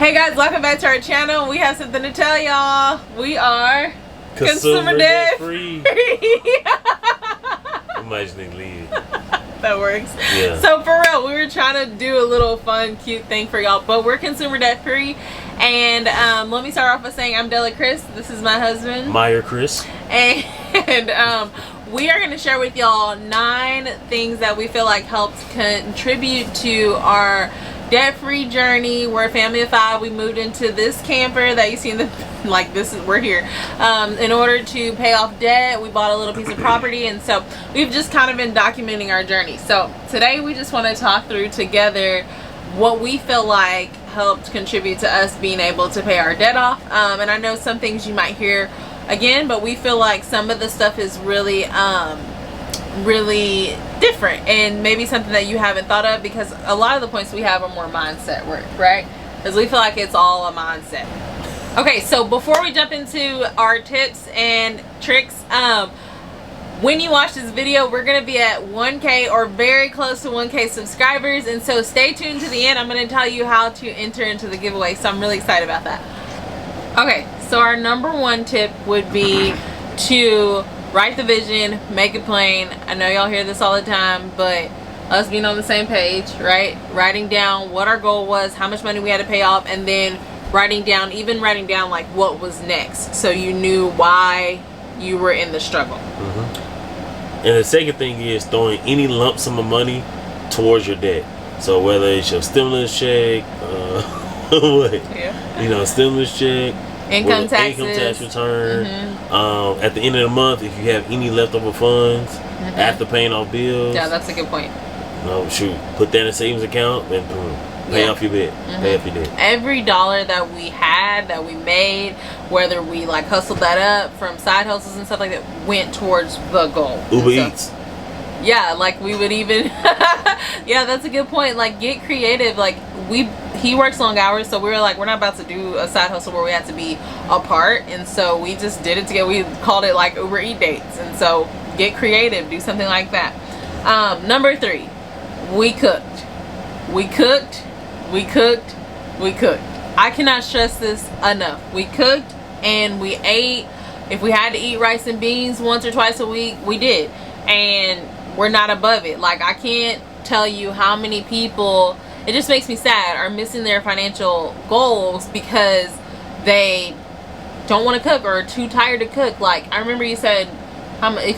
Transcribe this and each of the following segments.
Hey guys, welcome back to our channel. We have something to tell y'all. We are consumer debt free. Imagine leave. That works. Yeah. So for real, we were trying to do a little fun, cute thing for y'all, but we're consumer debt free. And let me start off by saying I'm Dela Criss. This is my husband, Meyer Criss. And we are going to share with y'all 9 things that we feel like helped contribute to our debt-free journey. We're a family of 5. We moved into this camper that you see in the we're here in order to pay off debt. We bought a little piece of property, and so we've just kind of been documenting our journey. So today we just want to talk through together what we feel like helped contribute to us being able to pay our debt off. And I know some things you might hear again, but we feel like some of the stuff is really really different and maybe something that you haven't thought of, because a lot of the points we have are more mindset work, right? Because we feel like it's all a mindset. Okay, so before we jump into our tips and tricks, when you watch this video, we're going to be at 1K or very close to 1K subscribers, and so stay tuned to the end. I'm going to tell you how to enter into the giveaway, so I'm really excited about that. Okay, so our number 1 tip would be to write the vision, make it plain. I know y'all hear this all the time, but us being on the same page, right? Writing down what our goal was, how much money we had to pay off, and then writing down like what was next, so you knew why you were in the struggle. And the second thing is throwing any lump sum of money towards your debt. So whether it's your stimulus check, stimulus check, income tax return. At the end of the month, if you have any leftover funds after paying off bills. Yeah, that's a good point. Put that in a savings account and pay off your debt. Pay off your debt. Every dollar that we had, that we made, whether we hustled that up from side hustles and stuff like that, went towards the goal. Uber Eats. Yeah, we would even yeah, that's a good point. Get creative. He works long hours, so we were we're not about to do a side hustle where we had to be apart, and so we just did it together. We called it Uber Eat dates, and so get creative, do something like that. Number 3, we cooked. We cooked. I cannot stress this enough. We cooked and we ate. If we had to eat rice and beans once or twice a week, we did, and we're not above it. I can't tell you how many people, it just makes me sad, are missing their financial goals because they don't want to cook or are too tired to cook. I remember you said,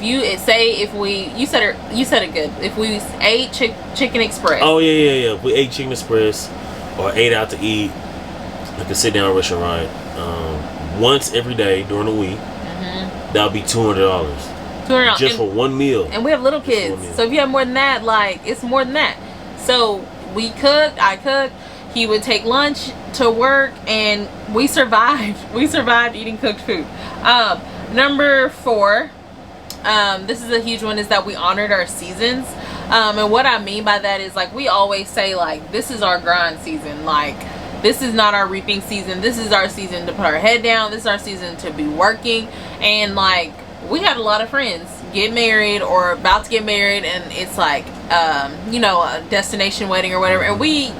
you said it good. If we ate Chicken Express. Oh yeah. If we ate Chicken Express or ate out to eat, like a sit down restaurant, once every day during the week, that would be $200. Just for one meal. And we have little kids, so if you have more than that, it's more than that. So we cooked, I cooked, he would take lunch to work, and we survived. We survived eating cooked food. Number 4, this is a huge one, is that we honored our seasons. And what I mean by that is we always say this is our grind season. This is not our reaping season. This is our season to put our head down. This is our season to be working. And we had a lot of friends get married or about to get married, and it's a destination wedding or whatever, and we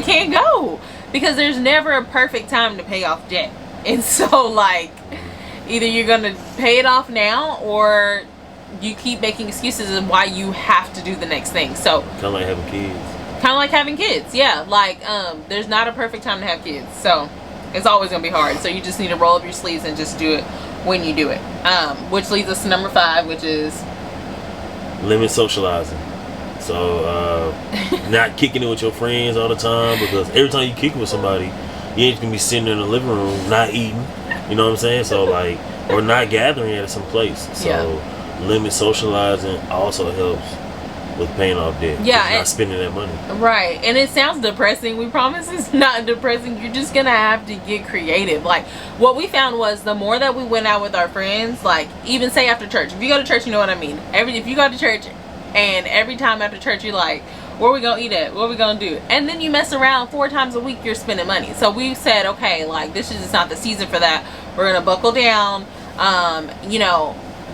can't go because there's never a perfect time to pay off debt. And so either you're gonna pay it off now, or you keep making excuses of why you have to do the next thing. So kind of like having kids. Yeah, there's not a perfect time to have kids, so it's always gonna be hard. So you just need to roll up your sleeves and just do it when you do it. Which leads us to number 5, which is limit socializing. So not kicking it with your friends all the time, because every time you kick it with somebody, you ain't gonna be sitting in the living room not eating. You know what I'm saying? So or not gathering at some place. So limit socializing also helps with paying off debt. Yeah, not spending that money. Right. And it sounds depressing. We promise it's not depressing. You're just gonna have to get creative. What we found was, the more that we went out with our friends, even say after church. If you go to church, you know what I mean. If you go to church and every time after church you're where we gonna eat at? What we gonna do? And then you mess around 4 times a week, you're spending money. So we said, okay, this is just not the season for that. We're gonna buckle down.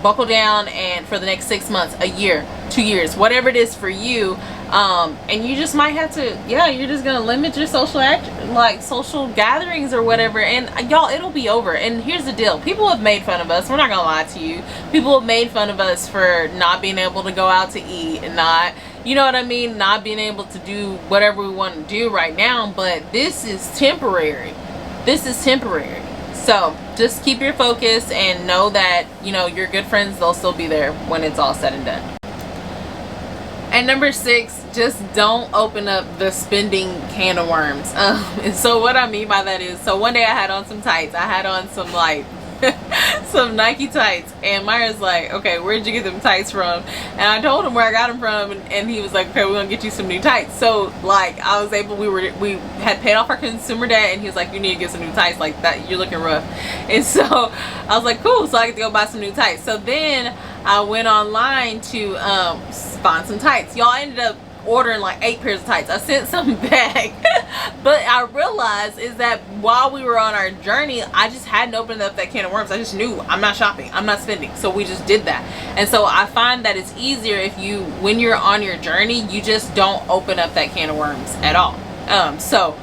Buckle down, and for the next 6 months, a year, 2 years, whatever it is for you, And you just might have to, you're just gonna limit your social gatherings or whatever, and y'all, it'll be over. And here's the deal, people have made fun of us, we're not gonna lie to you. People have made fun of us for not being able to go out to eat and not, you know what I mean, not being able to do whatever we want to do right now. But this is temporary. This is temporary. So just keep your focus and know that, you know, your good friends, they'll still be there when it's all said and done. And number 6, just don't open up the spending can of worms. And so what I mean by that is, so one day I had on some tights. I had on some like some Nike tights, and Myra's like, okay, where'd you get them tights from? And I told him where I got them from, and he was like, okay, we're gonna get you some new tights. So like I was able, we had paid off our consumer debt, and he was like, you need to get some new tights, like that, you're looking rough. And so I was like, cool. So I get to go buy some new tights. So then I went online to find some tights. Y'all, ended up ordering like 8 pairs of tights. I sent some back. But I realized is that while we were on our journey, I just hadn't opened up that can of worms. I just knew I'm not shopping, I'm not spending. So we just did that. And so I find that it's easier if you, when you're on your journey, you just don't open up that can of worms at all. So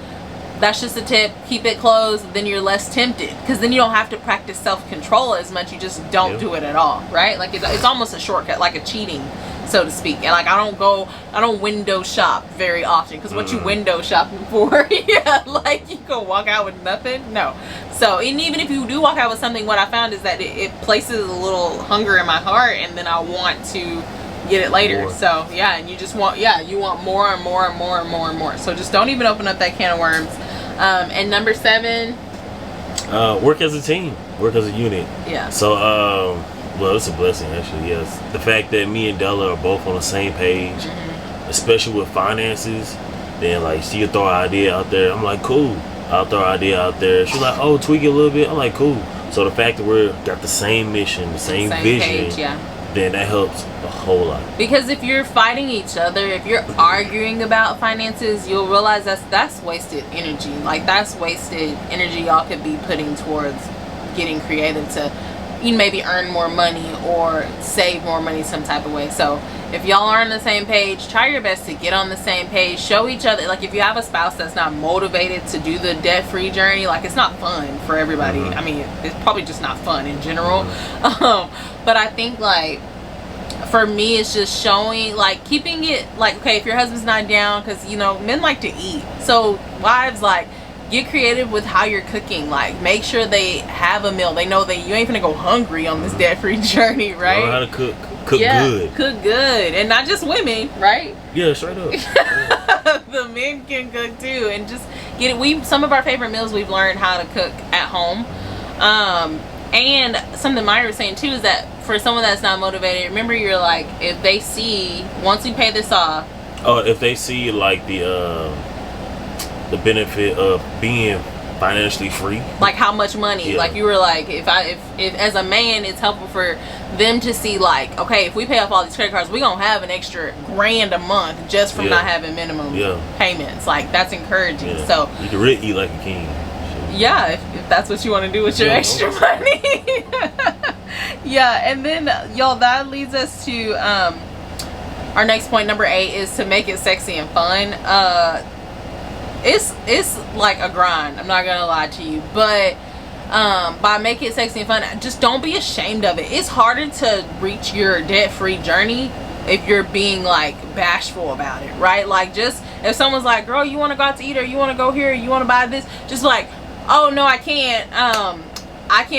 that's just a tip. Keep it closed, then you're less tempted, because then you don't have to practice self-control as much. You just don't do it at all, right? Like it's almost a shortcut, like a cheating, so to speak. And like I don't window shop very often, because what you window shopping for? Yeah, like you go walk out with nothing? No. So, and even if you do walk out with something, what I found is that it places a little hunger in my heart, and then I want to get it later. More. So yeah, and you just want, you want more and more and more and more and more. So just don't even open up that can of worms. And number 7, work as a team, work as a unit. Yeah. So well, it's a blessing actually. Yes, the fact that me and Dela are both on the same page, especially with finances. Then like she could throw an idea out there, I'm like, cool. I'll throw an idea out there, she's like, oh, tweak it a little bit, I'm like, cool. So the fact that we're got the same mission, the same vision, page, then that helps a whole lot. Because if you're fighting each other, if you're arguing about finances, you'll realize that's wasted energy. Like that's wasted energy y'all could be putting towards getting creative to maybe earn more money or save more money some type of way. So if y'all are on the same page, try your best to get on the same page. Show each other, like if you have a spouse that's not motivated to do the debt-free journey, like it's not fun for everybody. I mean, it's probably just not fun in general. But I think like for me, it's just showing, like keeping it like, okay, if your husband's not down, because you know men like to eat, so wives, like get creative with how you're cooking. Like make sure they have a meal, they know that you ain't gonna go hungry on this debt-free journey, right? Learn how to cook good, cook good. And not just women, right? Yeah, straight up. The men can cook too, and just get it. Some of our favorite meals we've learned how to cook at home. And something Myra was saying too is that for someone that's not motivated, remember, you're like, if they see, once we pay this off, if they see like the benefit of being financially free, like how much money, like you were like, if as a man, it's helpful for them to see like, okay, if we pay off all these credit cards, we're gonna have an extra $1,000 a month just from not having minimum payments. Like that's encouraging. So you can really eat like a king. Yeah, if that's what you want to do with your extra money. And then y'all, that leads us to our next point, number 8, is to make it sexy and fun. It's like a grind, I'm not gonna lie to you, but by making it sexy and fun, just don't be ashamed of it. It's harder to reach your debt-free journey if you're being like bashful about it, right? Like just if someone's like, girl, you want to go out to eat, or you want to go here, or you want to buy this, just like, oh no, I can't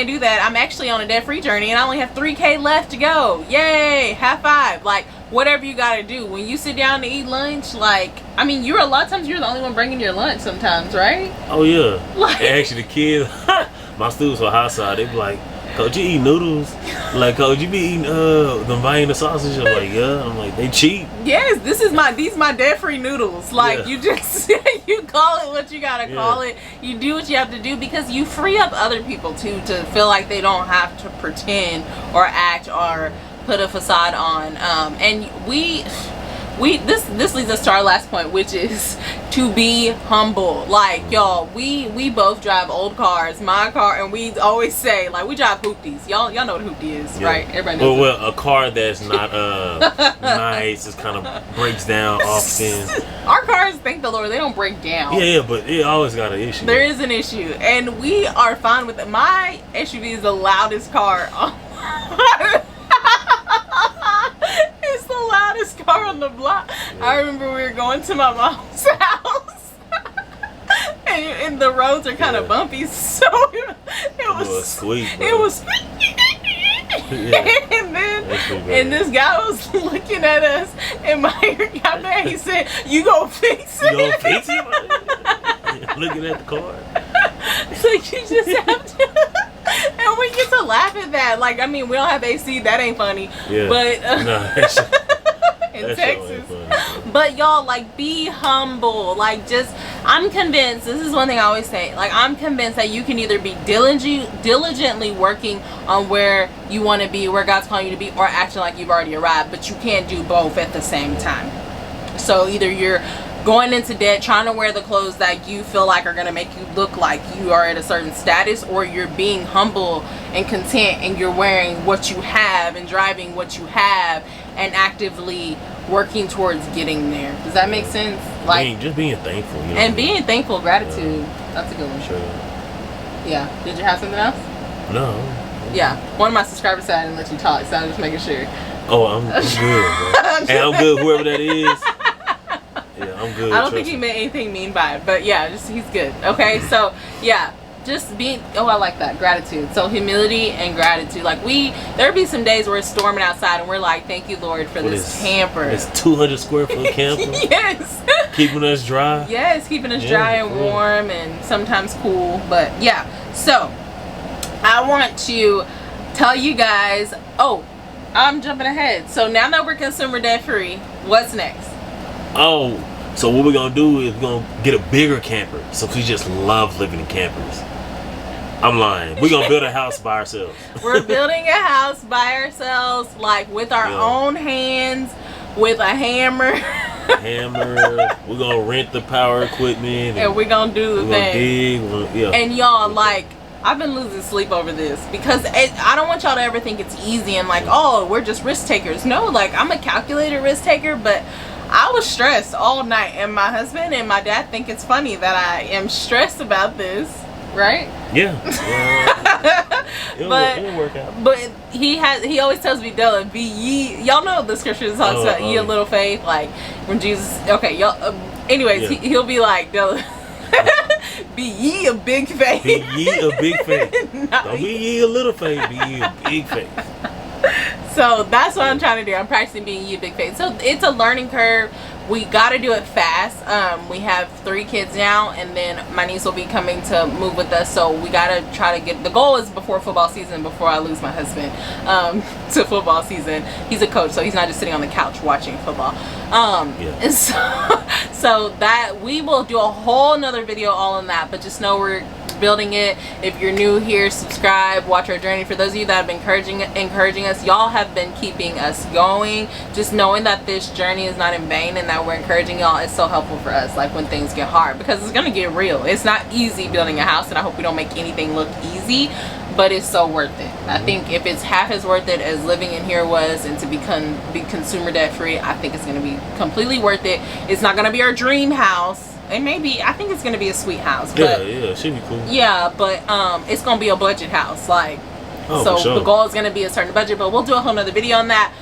do that. I'm actually on a debt-free journey and I only have $3,000 left to go. Yay, high five. Like whatever you gotta do when you sit down to eat lunch. Like, I mean, a lot of times you're the only one bringing your lunch sometimes, right? Oh yeah. Like, actually the kids, my students on high side, they be like, Coach, you eat noodles? Like, Coach, you be eating the Vienna sausage? I'm like, yeah. I'm like, they cheap. Yes, these my debt-free noodles. Like, you just you call it what you gotta call it. You do what you have to do, because you free up other people too to feel like they don't have to pretend or act or put a facade on. And this leads us to our last point, which is to be humble. Like, y'all, we both drive old cars, my car, and we always say, like, we drive hoopties. Y'all know what a hoopty is, right? Everybody knows. Well, a car that's not nice, just kind of breaks down often. Our cars, thank the Lord, they don't break down. Yeah, but it always got an issue. There is an issue, and we are fine with it. My SUV is the loudest car on it's the loudest car on the block. Yeah. I remember we were going to my mom's house and the roads are kind of bumpy, so it was sweet. It was and this guy was looking at us, and Meyer got mad. He said, "You gonna fix it? You gonna fix it?" Looking at the car. So you just have to. And we get to laugh at that. Like, I mean, we don't have AC. That ain't funny. Yeah. But in that Texas. But y'all, like, be humble. Like, just, I'm convinced. This is one thing I always say. Like, I'm convinced that you can either be diligently working on where you want to be, where God's calling you to be, or acting like you've already arrived. But you can't do both at the same time. So either you're going into debt, trying to wear the clothes that you feel like are going to make you look like you are at a certain status, or you're being humble and content and you're wearing what you have and driving what you have and actively working towards getting there. Does that make sense? Like, just being thankful. You know? And being thankful, gratitude. That's a good one. Sure. Yeah. Did you have something else? No. Yeah. One of my subscribers said I didn't let you talk, so I'm just making sure. Oh, I'm good, bro. And I'm good, whoever that is. Yeah, I'm good. I don't think he meant anything mean by it, but yeah, just he's good. Okay, so yeah, just being. Oh, I like that, gratitude. So humility and gratitude. Like there'd be some days where it's storming outside, and we're like, "Thank you, Lord, for this camper." It's 200 square foot camper. Yes. Keeping us dry. Yes, keeping us dry and warm, and sometimes cool. But yeah, so I want to tell you guys. Oh, I'm jumping ahead. So now that we're consumer debt free, what's next? Oh, so what we're gonna do is we're gonna get a bigger camper, so we just love living in campers. I'm lying. We're gonna build a house by ourselves. We're building a house by ourselves, like with our own hands, with a hammer. We're gonna rent the power equipment, and we're gonna do the thing. And y'all, like, I've been losing sleep over this because I don't want y'all to ever think it's easy and like, oh, we're just risk takers. No, like, I'm a calculated risk taker, but I was stressed all night, and my husband and my dad think it's funny that I am stressed about this, right? Yeah. It'll work out. But he always tells me, Dela, be ye. Y'all know the scripture talks about ye a little faith, like when Jesus. Okay, y'all. Anyways, he'll be like, Dela, be ye a big faith. Be ye a big faith. Don't be ye a little faith. Be ye a big faith. So that's what I'm trying to do. I'm practicing being you big faith. So it's a learning curve. We got to do it fast. We have 3 kids now, and then my niece will be coming to move with us. So we got to try to get, the goal is before football season, before I lose my husband to football season. He's a coach, so he's not just sitting on the couch watching football. And so that we will do a whole nother video all on that, but just know we're building it. If you're new here, subscribe, watch our journey. For those of you that have been encouraging us, y'all have been keeping us going. Just knowing that this journey is not in vain and that we're encouraging y'all is so helpful for us, like when things get hard, because it's gonna get real. It's not easy building a house, and I hope we don't make anything look easy, but it's so worth it. I think if it's half as worth it as living in here was, and to be consumer debt free, I think it's gonna be completely worth it. It's not gonna be our dream house. It may be, I think it's gonna be a sweet house. But, it should be cool. Yeah, but it's gonna be a budget house, like. So the goal is gonna be a certain budget, but we'll do a whole nother video on that.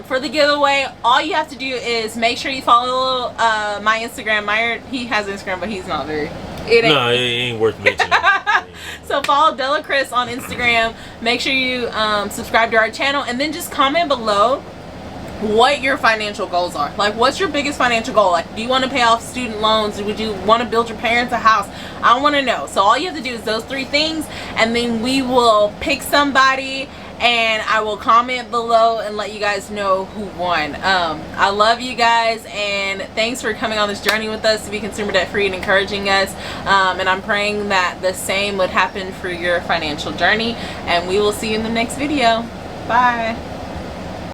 For the giveaway, all you have to do is make sure you follow my Instagram. He has Instagram, but he's not very. It ain't worth mentioning. So follow Dela Criss on Instagram. Make sure you subscribe to our channel, and then just comment below what your financial goals are. Like, what's your biggest financial goal? Like, do you want to pay off student loans? Would you want to build your parents a house? I want to know. So all you have to do is those 3 things, and then we will pick somebody, and I will comment below and let you guys know who won. I love you guys, and thanks for coming on this journey with us to be consumer debt free and encouraging us. And I'm praying that the same would happen for your financial journey, and we will see you in the next video. Bye.